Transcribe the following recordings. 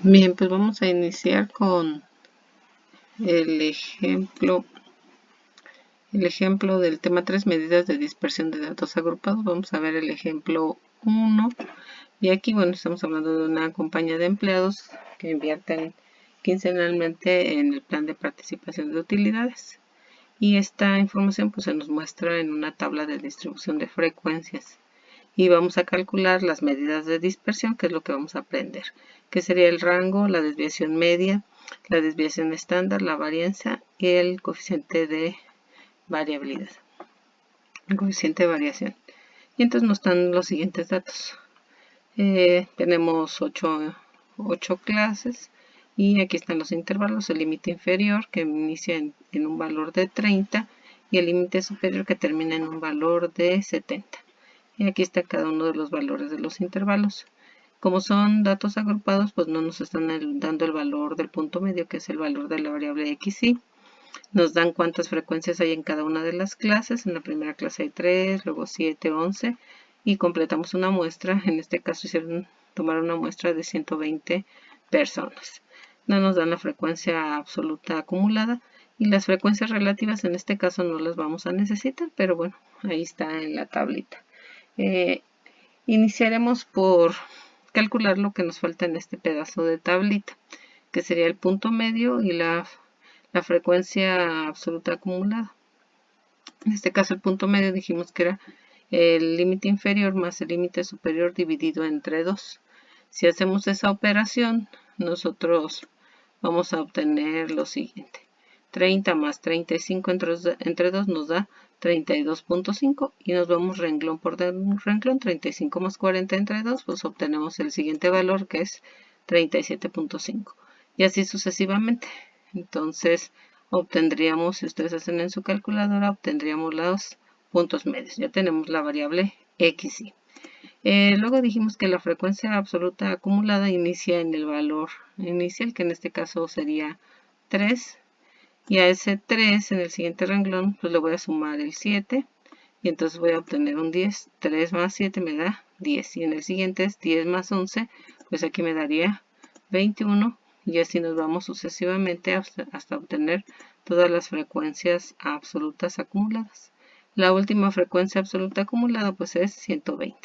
Bien, pues vamos a iniciar con el ejemplo del tema 3, medidas de dispersión de datos agrupados. Vamos a ver el ejemplo 1. Y aquí, bueno, estamos hablando de una compañía de empleados que invierten quincenalmente en el plan de participación de utilidades. Y esta información pues se nos muestra en una tabla de distribución de frecuencias. Y vamos a calcular las medidas de dispersión, que es lo que vamos a aprender, que sería el rango, la desviación media, la desviación estándar, la varianza y el coeficiente de variabilidad, el coeficiente de variación. Y entonces nos dan los siguientes datos. Tenemos 8 clases y aquí están los intervalos, el límite inferior que inicia en un valor de 30 y el límite superior que termina en un valor de 70. Y aquí está cada uno de los valores de los intervalos. Como son datos agrupados, pues no nos están dando el valor del punto medio, que es el valor de la variable xy. Nos dan cuántas frecuencias hay en cada una de las clases. En la primera clase hay 3, luego 7, 11 y completamos una muestra. En este caso tomaron una muestra de 120 personas. No nos dan la frecuencia absoluta acumulada y las frecuencias relativas en este caso no las vamos a necesitar, pero bueno, ahí está en la tablita. Iniciaremos por calcular lo que nos falta en este pedazo de tablita, que sería el punto medio y la frecuencia absoluta acumulada. En este caso el punto medio dijimos que era el límite inferior más el límite superior dividido entre 2. Si hacemos esa operación, nosotros vamos a obtener lo siguiente. 30 más 35 entre 2 nos da 32.5 y nos vamos renglón por renglón. 35 más 40 entre 2, pues obtenemos el siguiente valor, que es 37.5 y así sucesivamente. Entonces obtendríamos, si ustedes hacen en su calculadora, obtendríamos los puntos medios. Ya tenemos la variable xy. Luego dijimos que la frecuencia absoluta acumulada inicia en el valor inicial, que en este caso sería 3. Y a ese 3 en el siguiente renglón, pues le voy a sumar el 7. Y entonces voy a obtener un 10. 3 más 7 me da 10. Y en el siguiente es 10 más 11, pues aquí me daría 21. Y así nos vamos sucesivamente hasta obtener todas las frecuencias absolutas acumuladas. La última frecuencia absoluta acumulada pues es 120.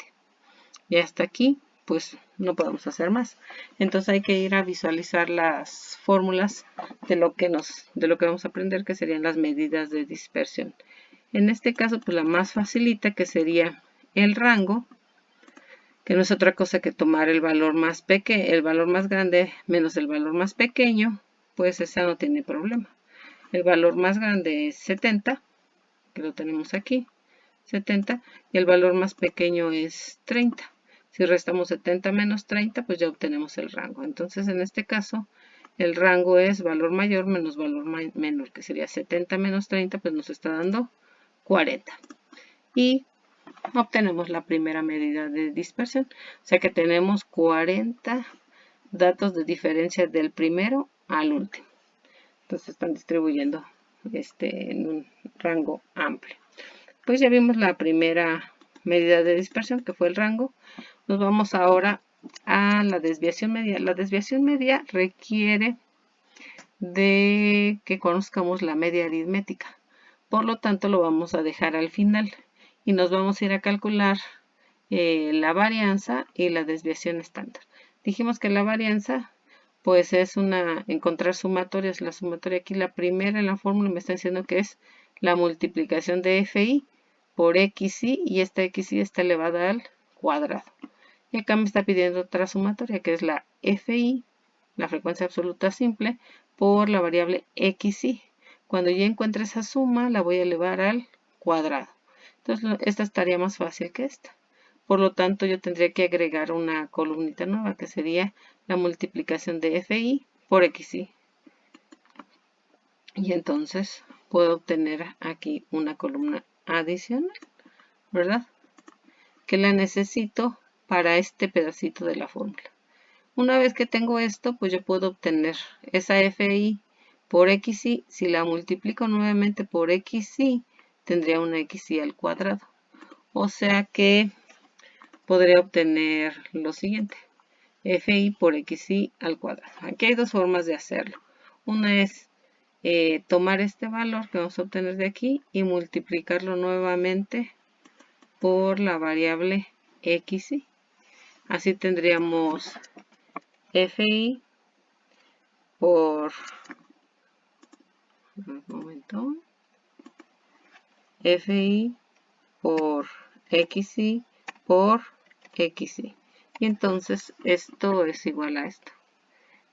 Y hasta aquí pues no podemos hacer más. Entonces hay que ir a visualizar las fórmulas de lo que vamos a aprender, que serían las medidas de dispersión. En este caso pues la más facilita, que sería el rango, que no es otra cosa que tomar el valor más grande menos el valor más pequeño, pues esa no tiene problema. El valor más grande es 70, que lo tenemos aquí, 70, y el valor más pequeño es 30. Si restamos 70 menos 30, pues ya obtenemos el rango. Entonces, en este caso, el rango es valor mayor menos valor menor, que sería 70 menos 30, pues nos está dando 40. Y obtenemos la primera medida de dispersión. O sea que tenemos 40 datos de diferencia del primero al último. Entonces, están distribuyendo en un rango amplio. Pues ya vimos la primera medida de dispersión, que fue el rango. Nos vamos ahora a la desviación media. La desviación media requiere de que conozcamos la media aritmética. Por lo tanto, lo vamos a dejar al final. Y nos vamos a ir a calcular la varianza y la desviación estándar. Dijimos que la varianza pues es encontrar sumatorias. La sumatoria aquí, la primera en la fórmula me está diciendo que es la multiplicación de FI por XY, y esta XY está elevada al cuadrado. Y acá me está pidiendo otra sumatoria, que es la FI, la frecuencia absoluta simple, por la variable XY. Cuando ya encuentre esa suma, la voy a elevar al cuadrado. Entonces, esta estaría más fácil que esta. Por lo tanto, yo tendría que agregar una columnita nueva, que sería la multiplicación de FI por XY. Y entonces puedo obtener aquí una columna adicional, ¿verdad? Que la necesito para este pedacito de la fórmula. Una vez que tengo esto, pues yo puedo obtener esa FI por XY. Si la multiplico nuevamente por XY, tendría una XY al cuadrado. O sea que podría obtener lo siguiente. FI por XI al cuadrado. Aquí hay dos formas de hacerlo. Una es tomar este valor que vamos a obtener de aquí y multiplicarlo nuevamente por la variable XI. Así tendríamos FI por un momento, FI por XI por XI. Y entonces esto es igual a esto,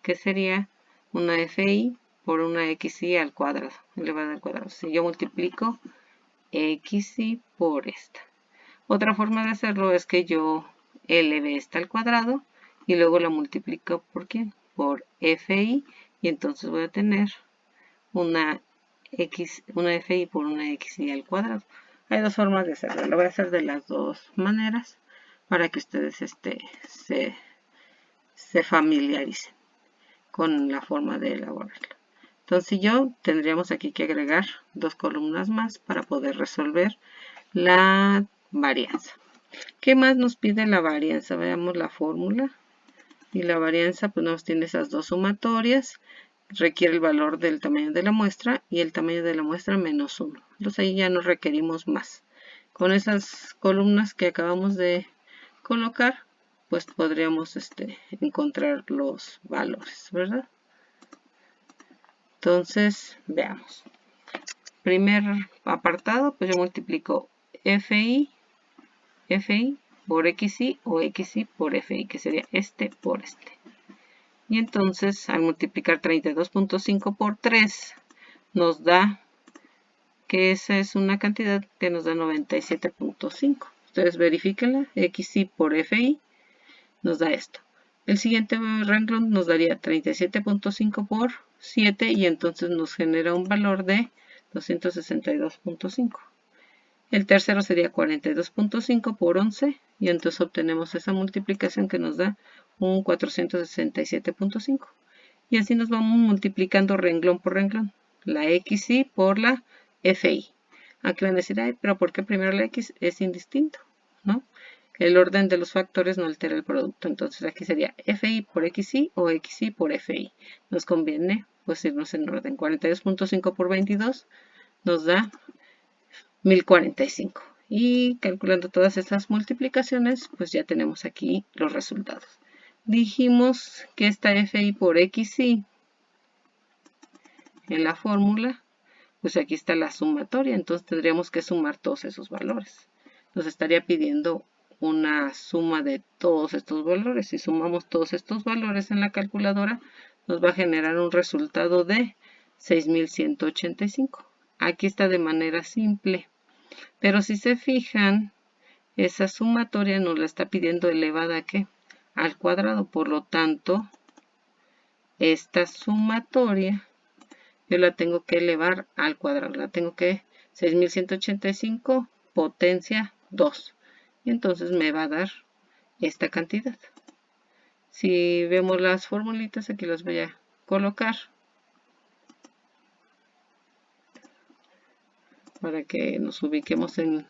que sería una FI por una XI al cuadrado, elevado al cuadrado. Si yo multiplico XI por esta. Otra forma de hacerlo es que yo eleve esta al cuadrado y luego la multiplico por ¿quién? Por FI, y entonces voy a tener una FI por una XI al cuadrado. Hay dos formas de hacerlo. Lo voy a hacer de las dos maneras para que ustedes se familiaricen con la forma de elaborarlo. Entonces tendríamos aquí que agregar dos columnas más para poder resolver la varianza. ¿Qué más nos pide la varianza? Veamos la fórmula. Y la varianza pues nos tiene esas dos sumatorias. Requiere el valor del tamaño de la muestra y el tamaño de la muestra menos 1. Entonces ahí ya no requerimos más. Con esas columnas que acabamos de colocar, pues podríamos encontrar los valores, ¿verdad? Entonces, veamos. Primer apartado, pues yo multiplico FI por XI o XI por FI, que sería este por este. Y entonces, al multiplicar 32.5 por 3, nos da que esa es una cantidad que nos da 97.5. Ustedes verifíquenla, XI por FI nos da esto. El siguiente renglón nos daría 37.5 por 7 y entonces nos genera un valor de 262.5. El tercero sería 42.5 por 11 y entonces obtenemos esa multiplicación que nos da un 467.5. Y así nos vamos multiplicando renglón por renglón. La XI por la FI. Aquí van a decir, ay, pero ¿por qué primero la X? Es indistinto, ¿no? El orden de los factores no altera el producto. Entonces aquí sería FI por XI o XI por FI. Nos conviene pues irnos en orden. 42.5 por 22 nos da 1045. Y calculando todas estas multiplicaciones, pues ya tenemos aquí los resultados. Dijimos que esta FI por XI en la fórmula, pues aquí está la sumatoria, entonces tendríamos que sumar todos esos valores. Nos estaría pidiendo una suma de todos estos valores. Si sumamos todos estos valores en la calculadora, nos va a generar un resultado de 6185. Aquí está de manera simple. Pero si se fijan, esa sumatoria nos la está pidiendo elevada ¿a qué? Al cuadrado. Por lo tanto, esta sumatoria yo la tengo que elevar al cuadrado. La tengo que 6185 potencia 2. Y entonces me va a dar esta cantidad. Si vemos las formulitas, aquí las voy a colocar para que nos ubiquemos en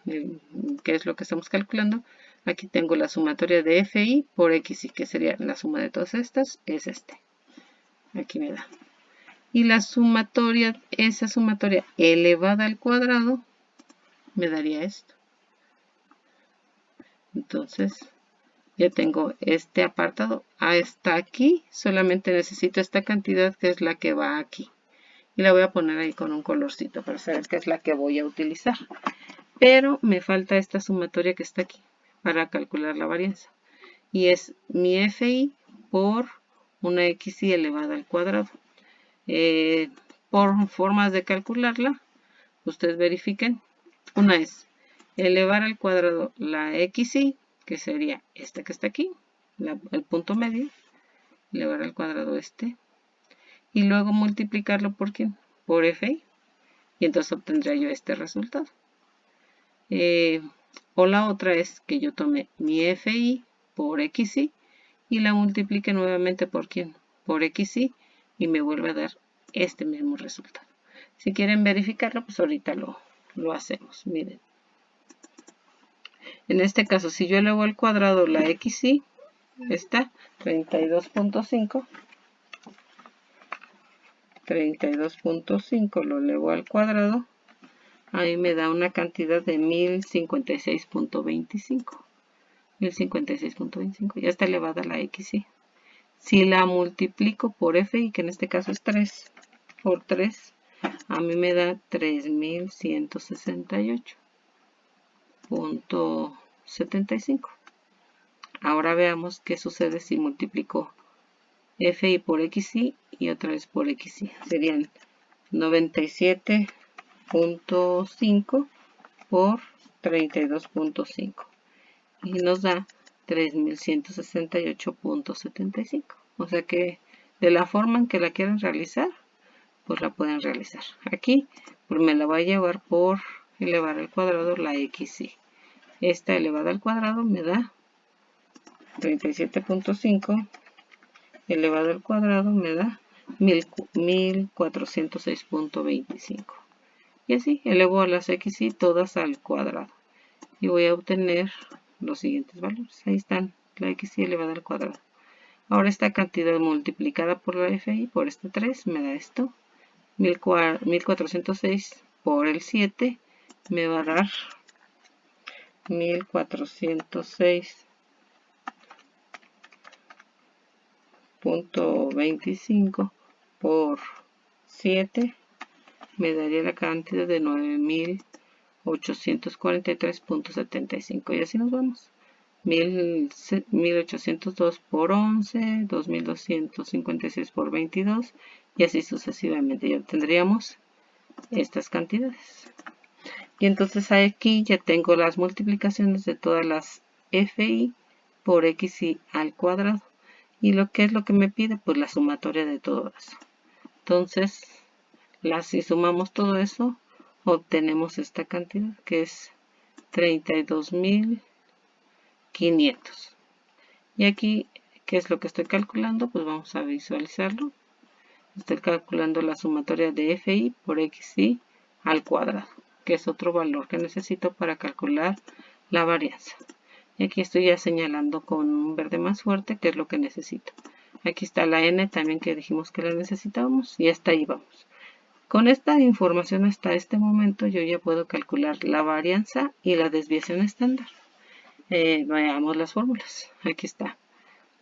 qué es lo que estamos calculando. Aquí tengo la sumatoria de FI por XI, que sería la suma de todas estas, es este. Aquí me da. Y la sumatoria, esa sumatoria elevada al cuadrado, me daría esto. Entonces, ya tengo este apartado. Hasta aquí solamente necesito esta cantidad que es la que va aquí. Y la voy a poner ahí con un colorcito para saber qué es la que voy a utilizar. Pero me falta esta sumatoria que está aquí para calcular la varianza. Y es mi FI por una XI elevada al cuadrado. Por formas de calcularla, ustedes verifiquen. Una es elevar al cuadrado la XI, que sería esta que está aquí, el punto medio. Elevar al cuadrado este. Y luego multiplicarlo por ¿quién? Por FI. Y entonces obtendría yo este resultado. O la otra es que yo tome mi FI por XI y la multiplique nuevamente por ¿quién? Por XI y me vuelve a dar este mismo resultado. Si quieren verificarlo, pues ahorita lo hacemos. Miren. En este caso, si yo elevo al cuadrado la XI, Está 32.5. 32.5 lo elevo al cuadrado. Ahí me da una cantidad de 1056.25. 1056.25. Ya está elevada la XY. Si la multiplico por FI, que en este caso es 3 por 3, a mí me da 3168.75. Ahora veamos qué sucede si multiplico FI por XY y otra vez por XY. Serían 97.5 por 32.5. Y nos da 3168.75. O sea que de la forma en que la quieran realizar, pues la pueden realizar. Aquí pues me la va a llevar por elevar al cuadrado la XY. Esta elevada al cuadrado me da 37.5 elevado al cuadrado me da 1406.25. Y así elevo a las XY todas al cuadrado. Y voy a obtener los siguientes valores. Ahí están, la XY elevada al cuadrado. Ahora esta cantidad multiplicada por la FI, por este 3, me da esto. 1406 por el 7 me va a dar 1406.25 por 7 me daría la cantidad de 9843.75. Y así nos vamos. 1802 por 11, 2256 por 22 y así sucesivamente. Ya obtendríamos estas cantidades. Y entonces aquí ya tengo las multiplicaciones de todas las FI por XY al cuadrado. ¿Y lo que es lo que me pide? Pues la sumatoria de todo eso. Entonces, si sumamos todo eso, obtenemos esta cantidad que es 32.500. Y aquí, ¿qué es lo que estoy calculando? Pues vamos a visualizarlo. Estoy calculando la sumatoria de FI por XY al cuadrado, que es otro valor que necesito para calcular la varianza. Y aquí estoy ya señalando con un verde más fuerte qué es lo que necesito. Aquí está la N también que dijimos que la necesitábamos y hasta ahí vamos. Con esta información hasta este momento yo ya puedo calcular la varianza y la desviación estándar. Veamos las fórmulas. Aquí está.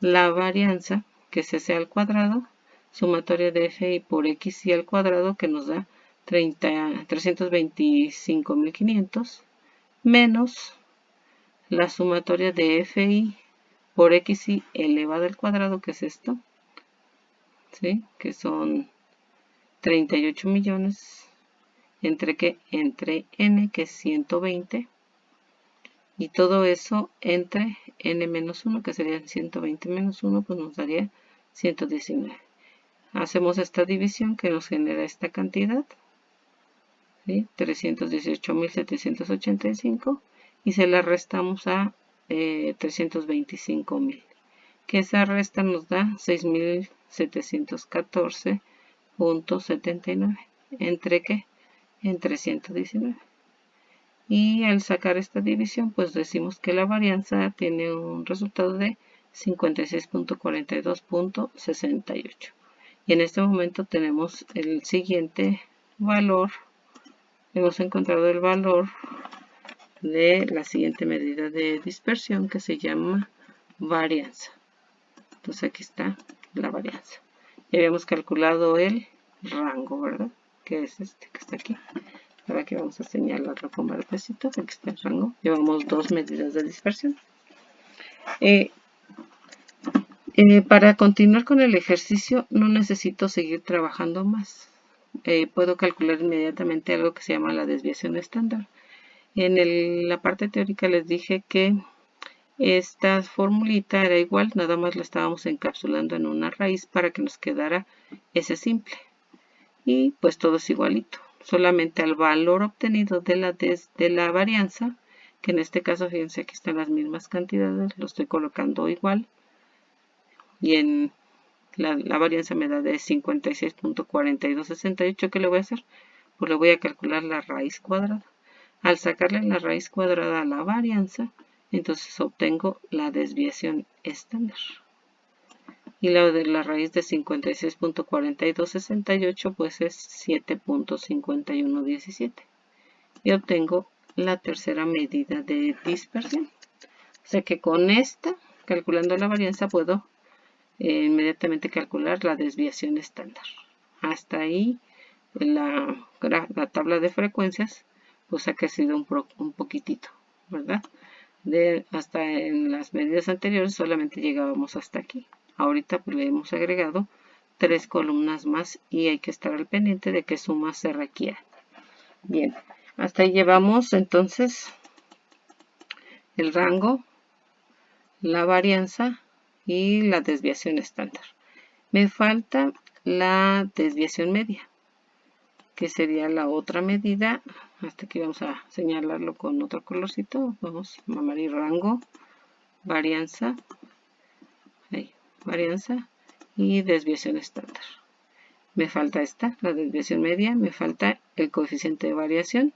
La varianza, que es S al cuadrado, sumatoria de FI por XY al cuadrado, que nos da 325.500, menos la sumatoria de FI por XY elevado al cuadrado, que es esto, ¿sí? Que son 38 millones, ¿entre qué? Entre N, que es 120, y todo eso entre N menos 1, que serían 120 menos 1, pues nos daría 119. Hacemos esta división que nos genera esta cantidad, ¿sí? 318.785, y se la restamos a 325.000, que esa resta nos da 6.714.79. ¿Entre qué? Entre 119. Y al sacar esta división, pues decimos que la varianza tiene un resultado de 56.42.68. Y en este momento tenemos el siguiente valor. Hemos encontrado el valor de la siguiente medida de dispersión que se llama varianza. Entonces aquí está la varianza. Ya habíamos calculado el rango, ¿verdad? Que es este que está aquí. Ahora que vamos a señalarlo con verdecito, aquí está el rango. Llevamos dos medidas de dispersión. Para continuar con el ejercicio no necesito seguir trabajando más. Puedo calcular inmediatamente algo que se llama la desviación estándar. En la parte teórica les dije que esta formulita era igual, nada más la estábamos encapsulando en una raíz para que nos quedara ese simple. Y pues todo es igualito, solamente al valor obtenido de la varianza, que en este caso fíjense aquí están las mismas cantidades, lo estoy colocando igual. Y en la varianza me da de 56.4268. ¿Qué le voy a hacer? Pues le voy a calcular la raíz cuadrada. Al sacarle la raíz cuadrada a la varianza, Entonces obtengo la desviación estándar. Y la de la raíz de 56.4268 pues es 7.5117. Y obtengo la tercera medida de dispersión. O sea que con esta, calculando la varianza, puedo inmediatamente calcular la desviación estándar. Hasta ahí la tabla de frecuencias pues ha crecido un poquitito, ¿verdad? Hasta en las medidas anteriores solamente llegábamos hasta aquí. Ahorita pues le hemos agregado 3 columnas más y hay que estar al pendiente de qué sumas se requiera. Bien, hasta ahí llevamos entonces el rango, la varianza y la desviación estándar. Me falta la desviación media, que sería la otra medida. Hasta aquí vamos a señalarlo con otro colorcito. Vamos a amarillo, rango, varianza, ahí, varianza y desviación estándar. Me falta esta, la desviación media, me falta el coeficiente de variación.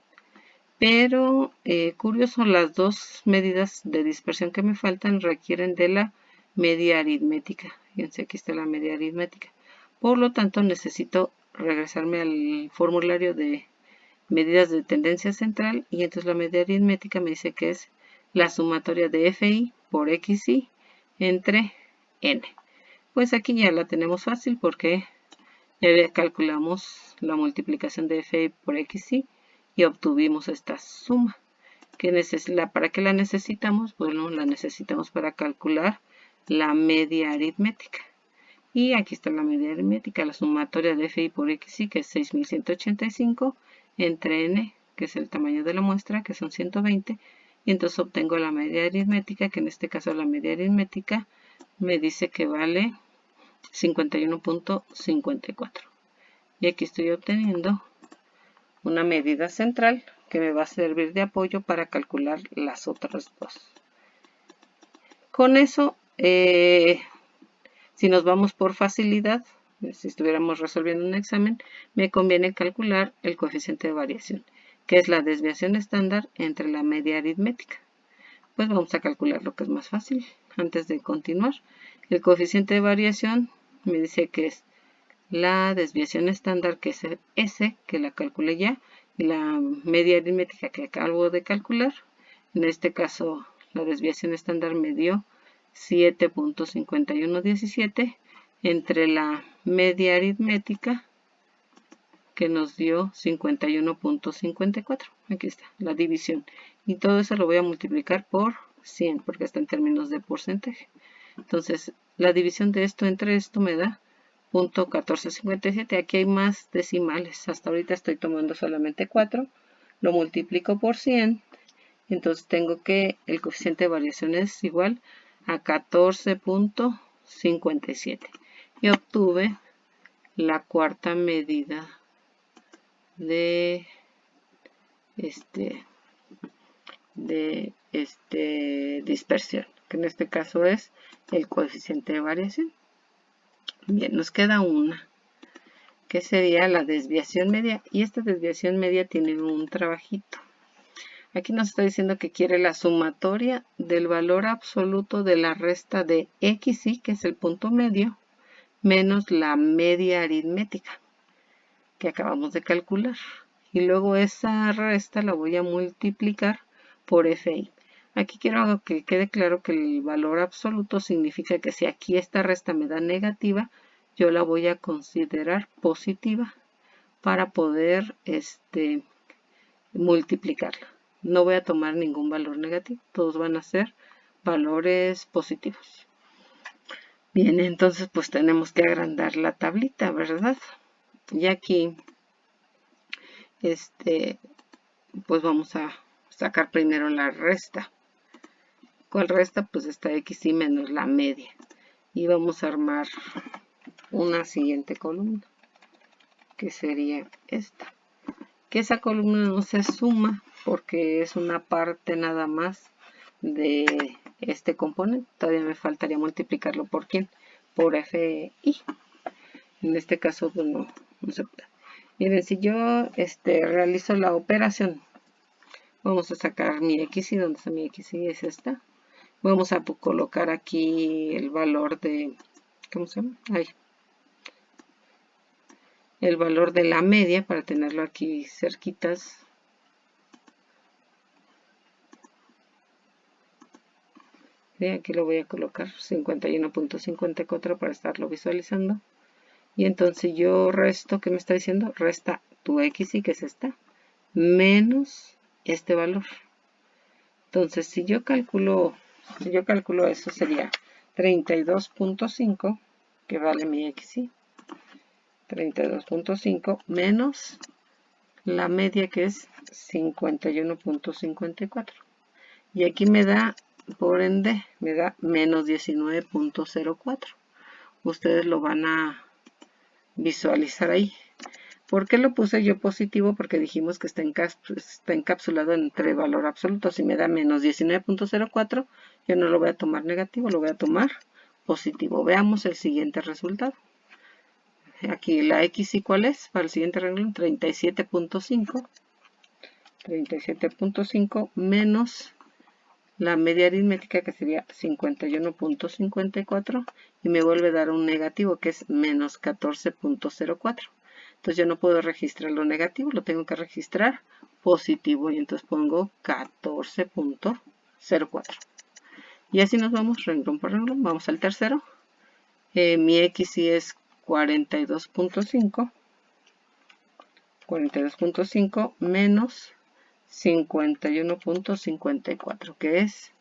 Pero curioso, las dos medidas de dispersión que me faltan requieren de la media aritmética. Fíjense, aquí está la media aritmética. Por lo tanto, necesito regresarme al formulario de medidas de tendencia central y entonces la media aritmética me dice que es la sumatoria de FI por XI entre N. Pues aquí ya la tenemos fácil porque ya calculamos la multiplicación de FI por XI y obtuvimos esta suma. ¿Para qué la necesitamos? Bueno, la necesitamos para calcular la media aritmética. Y aquí está la media aritmética, la sumatoria de FI por XI, que es 6185, entre N, que es el tamaño de la muestra, que son 120. Y entonces obtengo la media aritmética, que en este caso la media aritmética me dice que vale 51.54. Y aquí estoy obteniendo una medida central que me va a servir de apoyo para calcular las otras dos. Con eso, si nos vamos por facilidad, si estuviéramos resolviendo un examen, me conviene calcular el coeficiente de variación, que es la desviación estándar entre la media aritmética. Pues vamos a calcular lo que es más fácil. Antes de continuar, el coeficiente de variación me dice que es la desviación estándar, que es S, que la calculé ya, y la media aritmética que acabo de calcular. En este caso, la desviación estándar me dio 7.5117 entre la media aritmética que nos dio 51.54. Aquí está la división. Y todo eso lo voy a multiplicar por 100 porque está en términos de porcentaje. Entonces, la división de esto entre esto me da 0.1457. Aquí hay más decimales. Hasta ahorita estoy tomando solamente 4. Lo multiplico por 100. Entonces tengo que el coeficiente de variación es igual a 14.57. Y obtuve la cuarta medida de dispersión, que en este caso es el coeficiente de variación. Bien, nos queda una, que sería la desviación media, y esta desviación media tiene un trabajito. Aquí nos está diciendo que quiere la sumatoria del valor absoluto de la resta de XI, que es el punto medio, menos la media aritmética que acabamos de calcular. Y luego esa resta la voy a multiplicar por FI. Aquí quiero que quede claro que el valor absoluto significa que si aquí esta resta me da negativa, yo la voy a considerar positiva para poder multiplicarla. No voy a tomar ningún valor negativo, todos van a ser valores positivos. Bien, entonces pues tenemos que agrandar la tablita, ¿verdad? Y aquí, pues vamos a sacar primero la resta. ¿Cuál resta? Pues esta XI menos la media. Y vamos a armar una siguiente columna, que sería esta. Que esa columna no se suma porque es una parte nada más de este componente. Todavía me faltaría multiplicarlo por ¿quién? Por FI. En este caso, pues no se puede. Miren, si yo realizo la operación Vamos a sacar mi XY, ¿dónde está mi XY? Es esta. Vamos a colocar aquí el valor de, ¿cómo se llama? Ahí. El valor de la media para tenerlo aquí cerquitas. Y aquí lo voy a colocar 51.54 para estarlo visualizando. Y entonces yo resto, ¿qué me está diciendo? Resta tu XY, que es esta, menos este valor. Entonces, si yo calculo eso, sería 32.5, que vale mi XY, 32.5 menos la media, que es 51.54. Y aquí me da, por ende, me da menos 19.04. Ustedes lo van a visualizar ahí. ¿Por qué lo puse yo positivo? Porque dijimos que está encapsulado entre valor absoluto. Si me da menos 19.04, yo no lo voy a tomar negativo, lo voy a tomar positivo. Veamos el siguiente resultado. Aquí la X, ¿y cuál es? Para el siguiente renglón, 37.5. 37.5 menos la media aritmética, que sería 51.54, y me vuelve a dar un negativo, que es menos 14.04. Entonces yo no puedo registrar lo negativo, lo tengo que registrar positivo, y entonces pongo 14.04. Y así nos vamos renglón por renglón. Vamos al tercero. Mi X es 42.5. 42.5 menos 51.54, que es,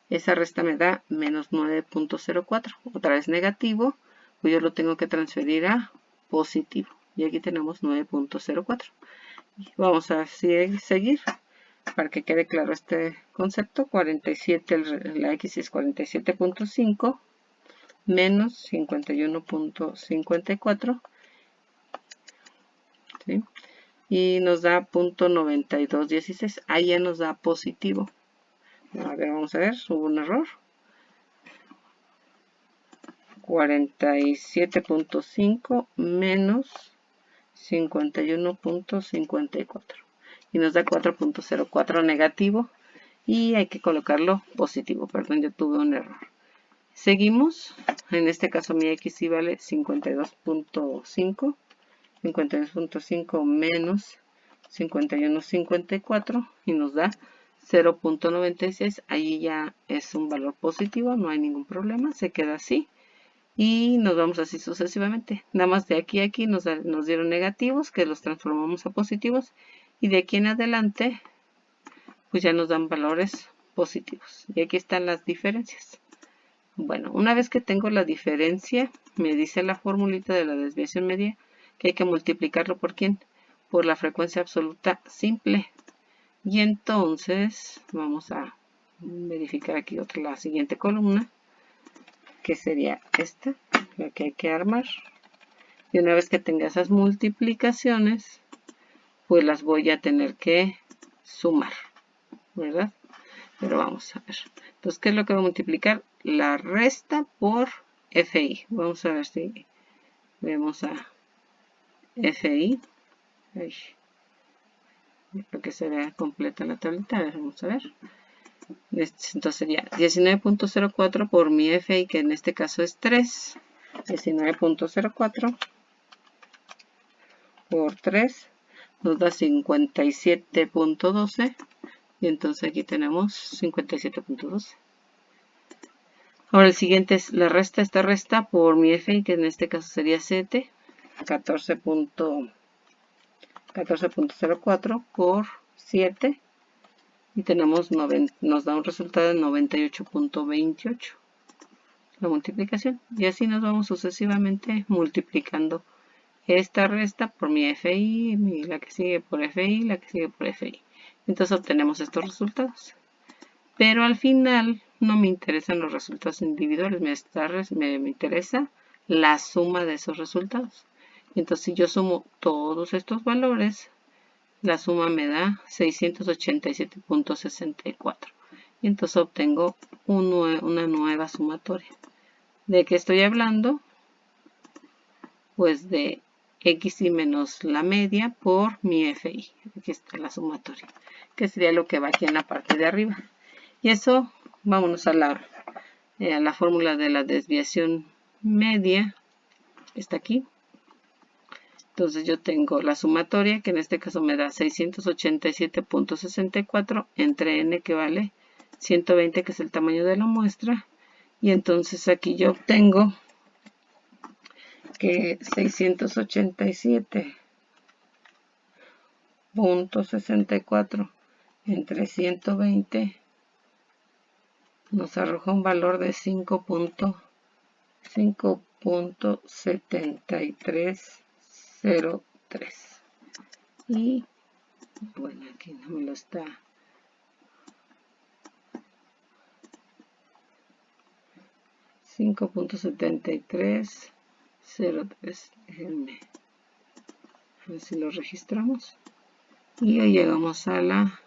esa resta me da menos 9.04. Otra vez negativo, pues yo lo tengo que transferir a positivo. Y aquí tenemos 9.04. Vamos a seguir para que quede claro este concepto. 47, la X es 47.5 menos 51.54. ¿Sí? Y nos da .9216. Ahí ya nos da positivo. A ver, vamos a ver, hubo un error. 47.5 menos 51.54. Y nos da 4.04 negativo. Y hay que colocarlo positivo. Perdón, yo tuve un error. Seguimos. En este caso mi X sí vale 52.5. 52.5 menos 51.54 y nos da 0.96. Ahí ya es un valor positivo, no hay ningún problema, se queda así. Y nos vamos así sucesivamente. Nada más de aquí a aquí nos dieron negativos, que los transformamos a positivos. Y de aquí en adelante, pues ya nos dan valores positivos. Y aquí están las diferencias. Bueno, una vez que tengo la diferencia, me dice la formulita de la desviación media que hay que multiplicarlo por ¿quién? Por la frecuencia absoluta simple. Y entonces vamos a verificar aquí la siguiente columna, que sería esta, la que hay que armar. Y una vez que tenga esas multiplicaciones, pues las voy a tener que sumar, ¿verdad? Pero vamos a ver. Entonces, ¿qué es lo que voy a multiplicar? La resta por FI. Vamos a ver si vemos a FI. Ay, creo que se vea completa la tablita. A ver, vamos a ver. Entonces sería 19.04 por mi FI, que en este caso es 3. 19.04 por 3 nos da 57.12. Y entonces aquí tenemos 57.12. Ahora el siguiente es la resta, esta resta por mi FI, que en este caso sería 7, 14.04 por 7, y tenemos nos da un resultado de 98.28, la multiplicación. Y así nos vamos sucesivamente multiplicando esta resta por mi FI, la que sigue por FI, la que sigue por FI. Entonces obtenemos estos resultados. Pero al final no me interesan los resultados individuales, me interesa la suma de esos resultados. Entonces, si yo sumo todos estos valores, la suma me da 687.64. Y entonces obtengo una nueva sumatoria. ¿De qué estoy hablando? Pues de XI menos la media por mi FI. Aquí está la sumatoria, que sería lo que va aquí en la parte de arriba. Y eso, vámonos a la fórmula de la desviación media. Está aquí. Entonces yo tengo la sumatoria, que en este caso me da 687.64 entre n, que vale 120, que es el tamaño de la muestra. Y entonces aquí yo obtengo que 687.64 entre 120 nos arroja un valor de 5.7303. Y bueno, aquí no me lo está. 5.7303. Déjenme a ver si lo registramos. Y hoy llegamos a la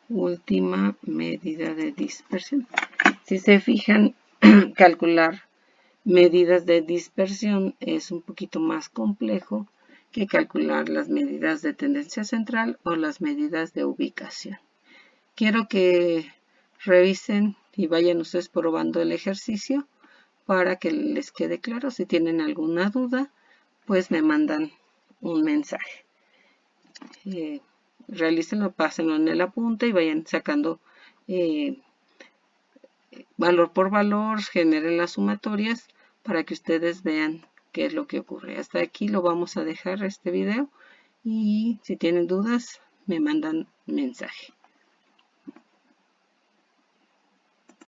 última medida de dispersión. Si se fijan, calcular medidas de dispersión es un poquito más complejo que calcular las medidas de tendencia central o las medidas de ubicación. Quiero que revisen y vayan ustedes probando el ejercicio para que les quede claro. Si tienen alguna duda, pues me mandan un mensaje. Realícenlo, pásenlo en el apunte y vayan sacando valor por valor, generen las sumatorias para que ustedes vean qué es lo que ocurre. Hasta aquí lo vamos a dejar este video y si tienen dudas me mandan mensaje.